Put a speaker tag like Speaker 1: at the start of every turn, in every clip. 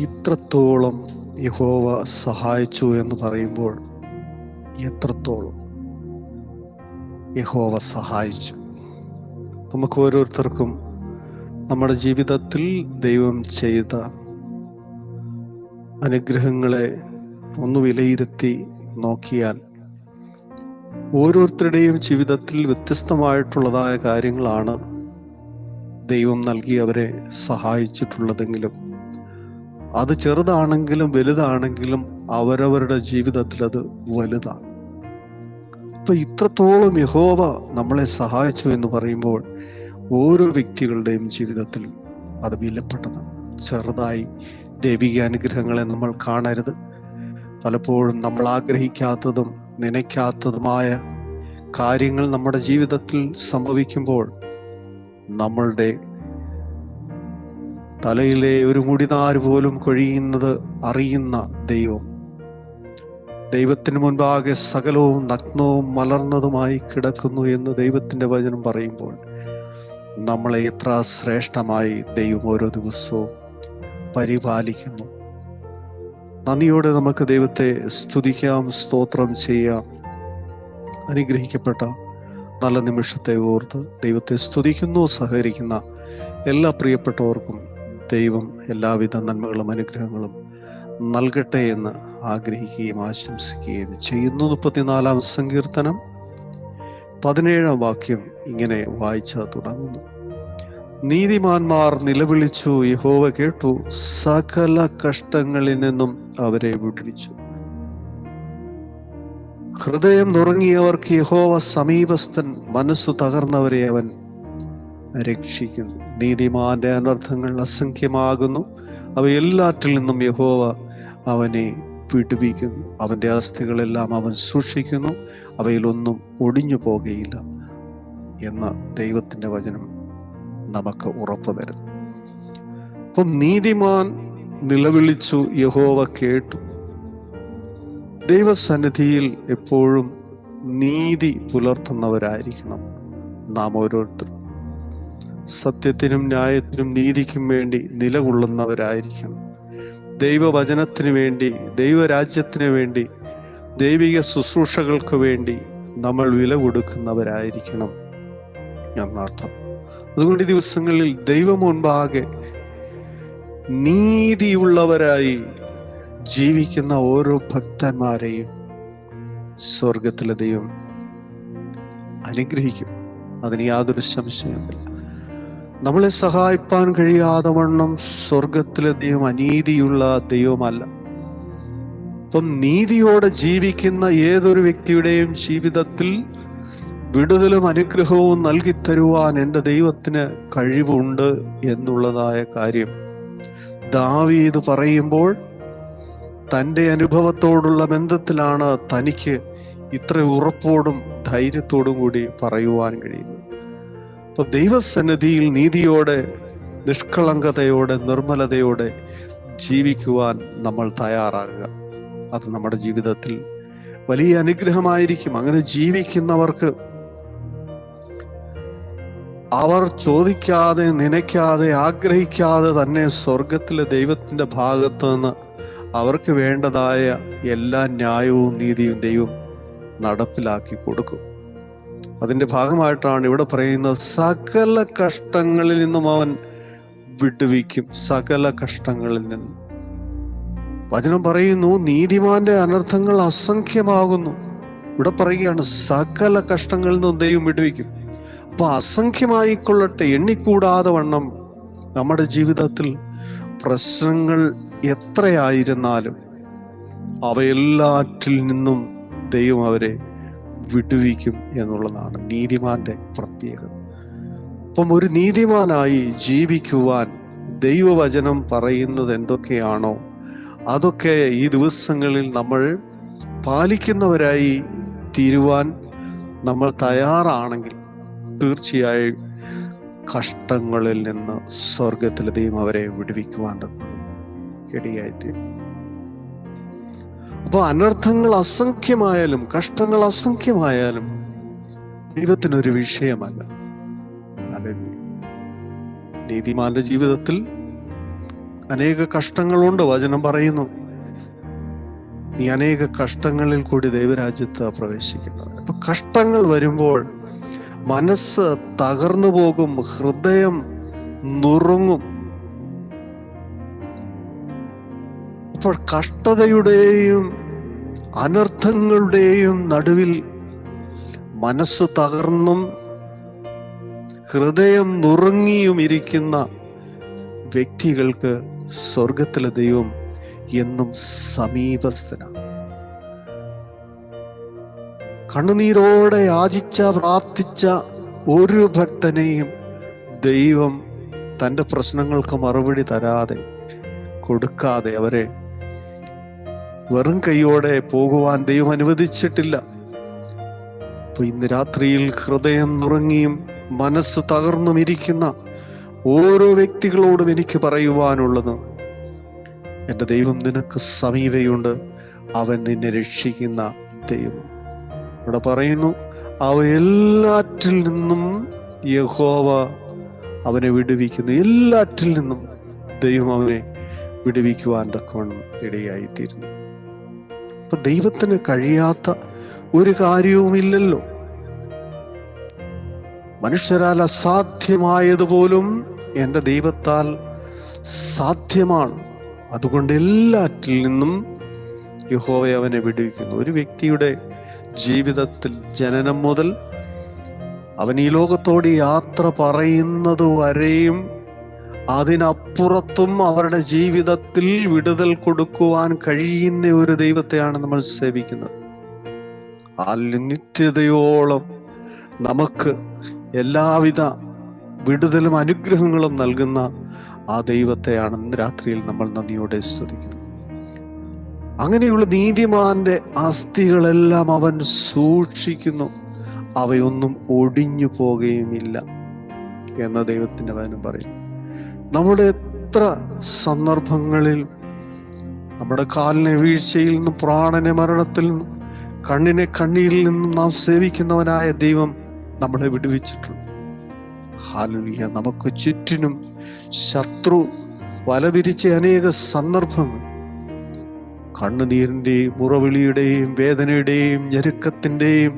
Speaker 1: ഇത്രത്തോളം യഹോവ സഹായിച്ചു എന്ന് പറയുമ്പോൾ എത്രത്തോളം യഹോവ സഹായിച്ചു. നമുക്ക് ഓരോരുത്തർക്കും നമ്മുടെ ജീവിതത്തിൽ ദൈവം ചെയ്ത അനുഗ്രഹങ്ങളെ ഒന്ന് വിലയിരുത്തി നോക്കിയാൽ ഓരോരുത്തരുടെയും ജീവിതത്തിൽ വ്യത്യസ്തമായിട്ടുള്ളതായ കാര്യങ്ങളാണ് ദൈവം നൽകി അവരെ സഹായിച്ചിട്ടുള്ളതെങ്കിലും അത് ചെറുതാണെങ്കിലും വലുതാണെങ്കിലും അവരവരുടെ ജീവിതത്തിൽ അത് വലുതാണ്. അപ്പൊ ഇത്രത്തോളം യഹോവ നമ്മളെ സഹായിച്ചു എന്ന് പറയുമ്പോൾ ഓരോ വ്യക്തികളുടെയും ജീവിതത്തിൽ അത് വിലപ്പെട്ടതാണ്. ചെറുതായി ദൈവിക അനുഗ്രഹങ്ങളെ നമ്മൾ കാണരുത്. പലപ്പോഴും നമ്മൾ ആഗ്രഹിക്കാത്തതും നനയ്ക്കാത്തതുമായ കാര്യങ്ങൾ നമ്മുടെ ജീവിതത്തിൽ സംഭവിക്കുമ്പോൾ നമ്മളുടെ തലയിലെ ഒരു മുടിനാര് പോലും കൊഴിയുന്നത് അറിയുന്ന ദൈവത്തിന് മുൻപാകെ സകലവും നഗ്നവും മലർന്നതുമായി കിടക്കുന്നു എന്ന് ദൈവത്തിൻ്റെ വചനം പറയുമ്പോൾ നമ്മളെ എത്ര ശ്രേഷ്ഠമായി ദൈവം ഓരോ ദിവസവും പരിപാലിക്കുന്നു. നന്ദിയോടെ നമുക്ക് ദൈവത്തെ സ്തുതിക്കാം, സ്തോത്രം ചെയ്യാം. അനുഗ്രഹിക്കപ്പെട്ട നല്ല നിമിഷത്തെ ഓർത്ത് ദൈവത്തെ സ്തുതിക്കുന്നു. സഹകരിക്കുന്ന എല്ലാ പ്രിയപ്പെട്ടവർക്കും ദൈവം എല്ലാവിധ നന്മകളും അനുഗ്രഹങ്ങളും നൽകട്ടെ എന്ന് ആഗ്രഹിക്കുകയും ആശംസിക്കുകയും ചെയ്യുന്നു. 34-ാം സങ്കീർത്തനം 17-ാം വാക്യം ഇങ്ങനെ വായിച്ചു തുടങ്ങുന്നു. നീതിമാന്മാർ നിലവിളിച്ചു, യഹോവ കേട്ടു, സകല കഷ്ടങ്ങളിൽ നിന്നും അവരെ വിടുവിച്ചു. ഹൃദയം നുറുങ്ങിയവർക്ക് യഹോവ സമീപസ്ഥൻ, മനസ്സു തകർന്നവരെ അവൻ രക്ഷിക്കുന്നു. നീതിമാന്റെ അനർത്ഥങ്ങൾ അസംഖ്യമാകുന്നു, അവയെല്ലാറ്റിൽ നിന്നും യഹോവ അവനെ വിടുവിക്കുന്നു. അവന്റെ അസ്ഥികളെല്ലാം അവൻ സൂക്ഷിക്കുന്നു, അവയിലൊന്നും ഒടിഞ്ഞു പോകുകയില്ല എന്ന ദൈവത്തിന്റെ വചനം നമുക്ക് ഉറപ്പു തരുന്നു. അപ്പം നീതിമാൻ നിലവിളിച്ചു, യഹോവ കേട്ടു. ദൈവസന്നിധിയിൽ എപ്പോഴും നീതി പുലർത്തുന്നവരായിരിക്കണം നാം ഓരോരുത്തരും. സത്യത്തിനും ന്യായത്തിനും നീതിക്കും വേണ്ടി നിലകൊള്ളുന്നവരായിരിക്കണം. ദൈവവചനത്തിന് വേണ്ടി, ദൈവരാജ്യത്തിന് വേണ്ടി, ദൈവിക ശുശ്രൂഷകൾക്ക് വേണ്ടി നമ്മൾ വില കൊടുക്കുന്നവരായിരിക്കണം എന്നർത്ഥം. അതുകൊണ്ട് ഈ ദിവസങ്ങളിൽ ദൈവം മുൻപാകെ നീതിയുള്ളവരായി ജീവിക്കുന്ന ഓരോ ഭക്തന്മാരെയും സ്വർഗത്തിലെ ദൈവം അനുഗ്രഹിക്കും. അതിന് യാതൊരു സംശയമില്ല. നമ്മളെ സഹായിപ്പാൻ കഴിയാതെ വണ്ണം സ്വർഗത്തിലെ ദൈവം അനീതിയുള്ള ദൈവമല്ല. അപ്പം നീതിയോടെ ജീവിക്കുന്ന ഏതൊരു വ്യക്തിയുടെയും ജീവിതത്തിൽ വിടുതലും അനുഗ്രഹവും നൽകി തരുവാൻ എൻ്റെ ദൈവത്തിന് കഴിവുണ്ട് എന്നുള്ളതായ കാര്യം ദാവീദ് പറയുമ്പോൾ തൻ്റെ അനുഭവത്തോടുള്ള ബന്ധത്തിലാണ് തനിക്ക് ഇത്ര ഉറപ്പോടും ധൈര്യത്തോടും കൂടി പറയുവാൻ കഴിയുന്നത്. അപ്പൊ ദൈവസന്നിധിയിൽ നീതിയോടെ, നിഷ്കളങ്കതയോടെ, നിർമ്മലതയോടെ ജീവിക്കുവാൻ നമ്മൾ തയ്യാറാകുക. അത് നമ്മുടെ ജീവിതത്തിൽ വലിയ അനുഗ്രഹമായിരിക്കും. അങ്ങനെ ജീവിക്കുന്നവർക്ക് അവർ ചോദിക്കാതെ, നനയ്ക്കാതെ, ആഗ്രഹിക്കാതെ തന്നെ സ്വർഗത്തിലെ ദൈവത്തിൻ്റെ ഭാഗത്ത് നിന്ന് അവർക്ക് വേണ്ടതായ എല്ലാ ന്യായവും നീതിയും ദൈവം നടപ്പിലാക്കി കൊടുക്കും. അതിൻ്റെ ഭാഗമായിട്ടാണ് ഇവിടെ പറയുന്നത്, സകല കഷ്ടങ്ങളിൽ നിന്നും അവൻ വിടുവിക്കും. സകല കഷ്ടങ്ങളിൽ നിന്നും വചനം പറയുന്നു, നീതിമാന്റെ അനർത്ഥങ്ങൾ അസംഖ്യമാകുന്നു. ഇവിടെ പറയുകയാണ് സകല കഷ്ടങ്ങളിൽ നിന്നും ദൈവം വിടുവിക്കും. അപ്പൊ അസംഖ്യമായിക്കൊള്ളട്ടെ, എണ്ണിക്കൂടാതെ വണ്ണം നമ്മുടെ ജീവിതത്തിൽ പ്രശ്നങ്ങൾ എത്രയായിരുന്നാലും അവയെല്ലാറ്റിൽ നിന്നും ദൈവം അവരെ വിടുവിക്കും എന്നുള്ളതാണ് നീതിമാന്റെ പ്രത്യേകത. അപ്പം ഒരു നീതിമാനായി ജീവിക്കുവാൻ ദൈവവചനം പറയുന്നത് എന്തൊക്കെയാണോ അതൊക്കെ ഈ ദിവസങ്ങളിൽ നമ്മൾ പാലിക്കുന്നവരായി തീരുവാൻ നമ്മൾ തയ്യാറാണെങ്കിൽ തീർച്ചയായും കഷ്ടങ്ങളിൽ നിന്ന് സ്വർഗത്തിലെ ദൈവം അവരെ വിടുവിക്കുവാൻ ഇടയായിത്തീരും. അപ്പോൾ അനർത്ഥങ്ങൾ അസംഖ്യമായാലും കഷ്ടങ്ങൾ അസംഖ്യമായാലും ദൈവത്തിനൊരു വിഷയമല്ല. നീതിമാന്റെ ജീവിതത്തിൽ അനേക കഷ്ടങ്ങളുണ്ട്. വചനം പറയുന്നു, നീ അനേക കഷ്ടങ്ങളിൽ കൂടി ദൈവരാജ്യത്ത് പ്രവേശിക്കുന്നത്. അപ്പൊ കഷ്ടങ്ങൾ വരുമ്പോൾ മനസ്സ് തകർന്നു പോകും, ഹൃദയം നുറുങ്ങും. അപ്പോൾ കഷ്ടതയുടെയും അനർത്ഥങ്ങളുടെയും നടുവിൽ മനസ്സ് തകർന്നും ഹൃദയം നുറുങ്ങിയും ഇരിക്കുന്ന വ്യക്തികൾക്ക് സ്വർഗത്തിലെ ദൈവം എന്നും സമീപസ്ഥനാണ്. കണ്ണുനീരോടെ യാചിച്ച പ്രാർത്ഥിച്ച ഒരു ഭക്തനെയും ദൈവം തൻ്റെ പ്രശ്നങ്ങൾക്ക് മറുപടി തരാതെ, കൊടുക്കാതെ, അവരെ വെറും കൈയോടെ പോകുവാൻ ദൈവം അനുവദിച്ചിട്ടില്ല. അപ്പൊ ഇന്ന് രാത്രിയിൽ ഹൃദയം നുറങ്ങിയും മനസ്സ് തകർന്നും ഇരിക്കുന്ന ഓരോ വ്യക്തികളോടും എനിക്ക് പറയുവാനുള്ളത്, എൻ്റെ ദൈവം നിനക്ക് സമീപയുണ്ട്. അവൻ നിന്നെ രക്ഷിക്കുന്ന ദൈവം. ഇവിടെ പറയുന്നു, അവ എല്ലാറ്റിൽ നിന്നും യഹോവ അവനെ വിടുവിക്കുന്നു. എല്ലാറ്റിൽ നിന്നും ദൈവം അവനെ വിടുവിക്കുവാൻ തക്കവണ്ണം ഇടയായിത്തീരുന്നു. അപ്പൊ ദൈവത്തിന് കഴിയാത്ത ഒരു കാര്യവുമില്ലല്ലോ. മനുഷ്യരാൽ അസാധ്യമായതുപോലും എൻ്റെ ദൈവത്താൽ സാധ്യമാണ്. അതുകൊണ്ട് എല്ലാറ്റിൽ നിന്നും യഹോവ അവനെ വിടുവിക്കുന്നു. ഒരു വ്യക്തിയുടെ ജീവിതത്തിൽ ജനനം മുതൽ അവൻ ഈ ലോകത്തോട് യാത്ര പറയുന്നത് വരെയും അതിനപ്പുറത്തും അവരുടെ ജീവിതത്തിൽ വിടുതൽ കൊടുക്കുവാൻ കഴിയുന്ന ഒരു ദൈവത്തെയാണ് നമ്മൾ സേവിക്കുന്നത്. ആ നിത്യതയോളം നമുക്ക് എല്ലാവിധ വിടുതലും അനുഗ്രഹങ്ങളും നൽകുന്ന ആ ദൈവത്തെയാണ് ഇന്ന് രാത്രിയിൽ നമ്മൾ നന്ദിയോടെ സ്തുതിക്കുന്നത്. അങ്ങനെയുള്ള നീതിമാന്റെ അസ്ഥികളെല്ലാം അവൻ സൂക്ഷിക്കുന്നു, അവയൊന്നും ഒടിഞ്ഞു പോകുകയുമില്ല എന്ന ദൈവത്തിന്റെ വചനം പറയും. നമ്മുടെ എത്ര സന്ദർഭങ്ങളിൽ നമ്മുടെ കാലിനെ വീഴ്ചയിൽ നിന്നും, പ്രാണനെ മരണത്തിൽ നിന്നും, കണ്ണിനെ കണ്ണീരിൽ നിന്നും നാം സേവിക്കുന്നവനായ ദൈവം നമ്മളെ വിടുവിച്ചിട്ടുണ്ട്. ഹല്ലേലൂയ. നമുക്ക് ചുറ്റിനും ശത്രു വലവിരിച്ച അനേക സന്ദർഭങ്ങൾ, കണ്ണുനീരിന്റെയും മുറവിളിയുടെയും വേദനയുടെയും ഞെരുക്കത്തിന്റെയും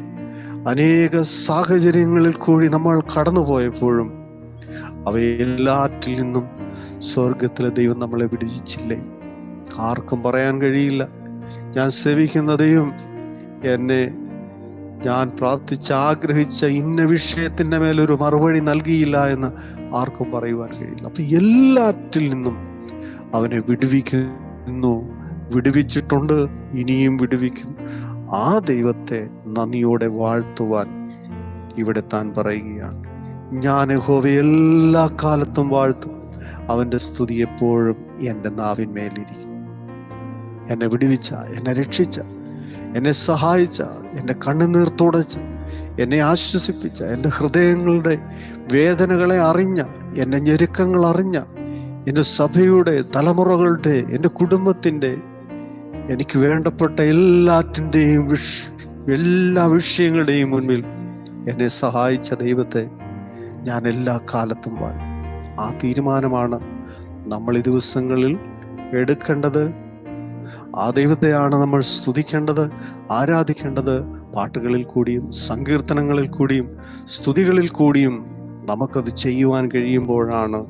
Speaker 1: അനേക സാഹചര്യങ്ങളിൽ കൂടി നമ്മൾ കടന്നുപോയപ്പോഴും അവയെല്ലാറ്റിൽ നിന്നും സ്വർഗത്തിലെ ദൈവം നമ്മളെ വിടുവിച്ചില്ലേ? ആർക്കും പറയാൻ കഴിയില്ല, ഞാൻ സേവിക്കുന്ന ദൈവം എന്നെ ഞാൻ പ്രാർത്ഥിച്ച് ആഗ്രഹിച്ച ഇന്ന വിഷയത്തിൻ്റെ മേലൊരു മറുപടി നൽകിയില്ല എന്ന് ആർക്കും പറയുവാൻ കഴിയില്ല. അപ്പൊ എല്ലാറ്റിൽ നിന്നും അവനെ വിടുവിക്കുന്നു, വിടുവിച്ചിട്ടുണ്ട്, ഇനിയും വിടുവിക്കും. ആ ദൈവത്തെ നന്ദിയോടെ വാഴ്ത്തുവാൻ ഇവിടെ താൻ പറയുകയാണ്, ഞാൻ യഹോവയെ എല്ലാ കാലത്തും വാഴ്ത്തും, അവന്റെ സ്തുതി എപ്പോഴും എൻ്റെ നാവിന്മേലിരിക്കും. എന്നെ വിടുവിച്ച, എന്നെ രക്ഷിച്ച, എന്നെ സഹായിച്ച, എൻ്റെ കണ്ണുനീർ തുടച്ച, എന്നെ ആശ്വസിപ്പിച്ച, എൻ്റെ ഹൃദയങ്ങളുടെ വേദനകളെ അറിഞ്ഞ, എൻ്റെ ഞെരുക്കങ്ങൾ അറിഞ്ഞ, എൻ്റെ സഭയുടെ തലമുറകളുടെ, എൻ്റെ കുടുംബത്തിൻ്റെ, എനിക്ക് വേണ്ടപ്പെട്ട എല്ലാറ്റിൻ്റെയും എല്ലാ വിഷയങ്ങളുടെയും മുൻപിൽ എന്നെ സഹായിച്ച ദൈവത്തെ ഞാൻ എല്ലാ കാലത്തും വാഴും. ആ തീരുമാനമാണ് നമ്മൾ ഈ ദിവസങ്ങളിൽ എടുക്കേണ്ടത്. ആ ദൈവത്തെയാണ് നമ്മൾ സ്തുതിക്കേണ്ടത്, ആരാധിക്കേണ്ടത്. പാട്ടുകളിൽ കൂടിയും സങ്കീർത്തനങ്ങളിൽ കൂടിയും സ്തുതികളിൽ കൂടിയും നമുക്കത് ചെയ്യുവാൻ കഴിയുമ്പോഴാണ്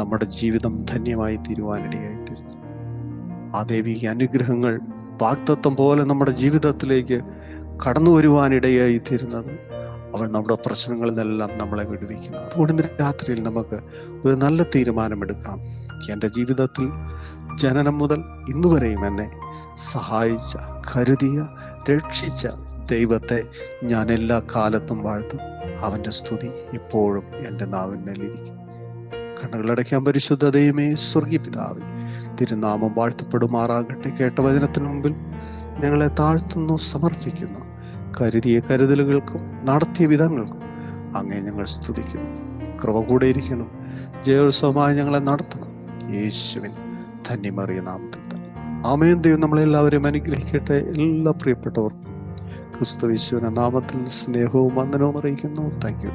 Speaker 1: നമ്മുടെ ജീവിതം ധന്യമായി തീരുവാനിടയായിത്തീരുന്നത്. ആ ദൈവിക അനുഗ്രഹങ്ങൾ വാഗ്ദത്തം പോലെ നമ്മുടെ ജീവിതത്തിലേക്ക് കടന്നു വരുവാനിടയായി തീരുന്നത് അവൻ നമ്മുടെ പ്രശ്നങ്ങളിൽ നിന്നെല്ലാം നമ്മളെ വിടുവിക്കുന്നു. അതുകൊണ്ട് ഇന്ന് രാത്രിയിൽ നമുക്ക് ഒരു നല്ല തീരുമാനമെടുക്കാം. എൻ്റെ ജീവിതത്തിൽ ജനനം മുതൽ ഇന്നുവരെയും എന്നെ സഹായിച്ച, കരുതിയ, രക്ഷിച്ച ദൈവത്തെ ഞാൻ എല്ലാ കാലത്തും വാഴ്ത്തും. അവൻ്റെ സ്തുതി എപ്പോഴും എൻ്റെ നാവിന്മേലിരിക്കും. കണ്ണുകളടയ്ക്കാൻ പരിശുദ്ധ ദൈവമേ, സ്വർഗീയ പിതാവേ, തിരുനാമം വാഴ്ത്തപ്പെടുമാറാകട്ടെ. കേട്ട വചനത്തിന് മുമ്പിൽ ഞങ്ങളെ താഴ്ത്തുന്നു, സമർപ്പിക്കുന്നു. കരുതിയ കരുതലുകൾക്കും നടത്തിയ വിധങ്ങൾക്കും അങ്ങേ ഞങ്ങൾ സ്തുതിക്കുന്നു. കൃപ കൂടെ ഇരിക്കണം. ജയോത്സവമായി ഞങ്ങളെ നടത്തണം. യേശുവിൻ ധന്യമറിയ നാമത്തിൽ തന്നെ ആമേൻ. ദൈവം നമ്മളെല്ലാവരെയും അനുഗ്രഹിക്കട്ടെ. എല്ലാ പ്രിയപ്പെട്ടവർക്കും ക്രിസ്തു യേശുവിന്റെ നാമത്തിൽ സ്നേഹവും വന്ദനവും അറിയിക്കുന്നു. Thank you.